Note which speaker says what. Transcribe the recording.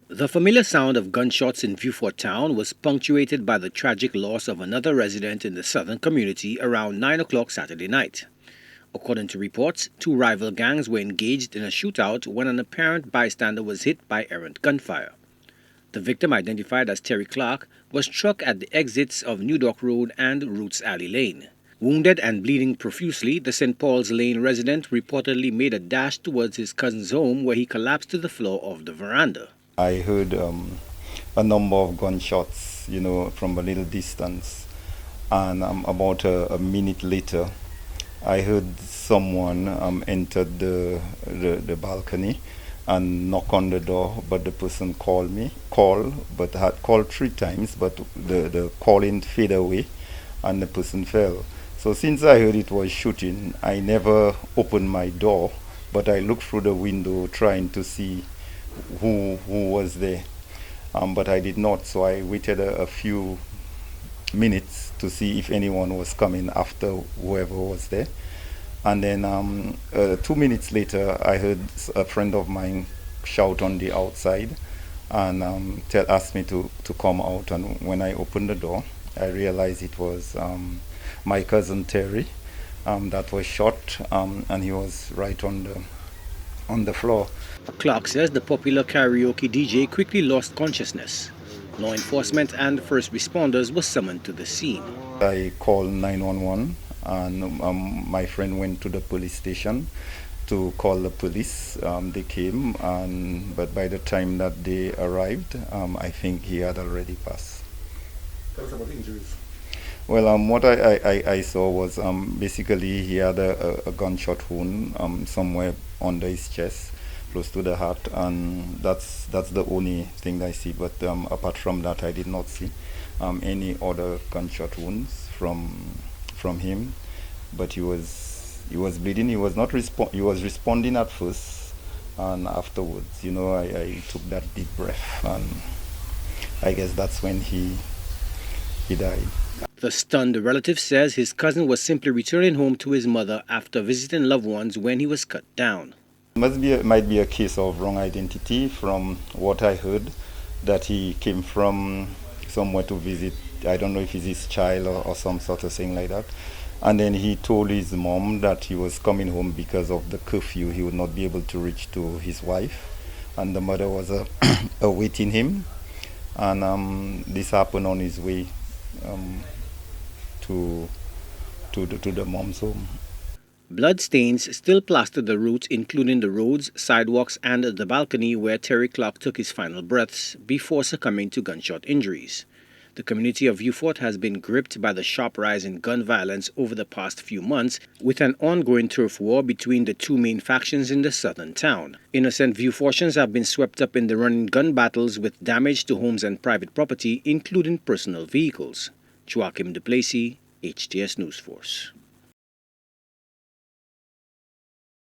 Speaker 1: The familiar sound of gunshots in Vieux town was punctuated by the tragic loss of another resident in the southern community around 9 o'clock Saturday night. According to reports, two rival gangs were engaged in a shootout when an apparent bystander was hit by errant gunfire. The victim, identified as Terry Clark, was struck at the exits of New Dock Road and Roots Alley Lane. Wounded and bleeding profusely, the St. Paul's Lane resident reportedly made a dash towards his cousin's home where he collapsed to the floor of the veranda.
Speaker 2: I heard a number of gunshots, from a little distance. And about a minute later, I heard someone entered the balcony and knock on the door, but the person but had called three times, but the calling faded away and the person fell. So since I heard it was shooting, I never opened my door, but I looked through the window trying to see who was there. But I did not, so I waited a few minutes to see if anyone was coming after whoever was there. And then 2 minutes later, I heard a friend of mine shout on the outside and asked me to come out. And when I opened the door, I realized it was my cousin Terry that was shot, and he was right on the floor.
Speaker 1: Clark says the popular karaoke DJ quickly lost consciousness. Law enforcement and first responders were summoned to the scene.
Speaker 2: I called 911 and my friend went to the police station to call the police. They came, but by the time that they arrived, I think he had already passed.
Speaker 3: Tell us about the injuries.
Speaker 2: Well, what I saw was basically he had a gunshot wound somewhere under his chest, close to the heart, and that's the only thing I see. But apart from that, I did not see any other gunshot wounds from him. But he was bleeding. He was not he was responding at first, and afterwards, I took that deep breath, and I guess that's when he died.
Speaker 1: The stunned relative says his cousin was simply returning home to his mother after visiting loved ones when he was cut down.
Speaker 2: Might be a case of wrong identity from what I heard, that he came from somewhere to visit. I don't know if it's his child or some sort of thing like that. And then he told his mom that he was coming home because of the curfew. He would not be able to reach to his wife. And the mother was awaiting him. And this happened on his way to the mom's home.
Speaker 1: Blood stains still plastered the route, including the roads, sidewalks, and the balcony where Terry Clark took his final breaths before succumbing to gunshot injuries. The community of Vieux has been gripped by the sharp rise in gun violence over the past few months, with an ongoing turf war between the two main factions in the southern town. Innocent Vieux-Fortians have been swept up in the running gun battles with damage to homes and private property, including personal vehicles. Joachim Duplessis, HTS News Force.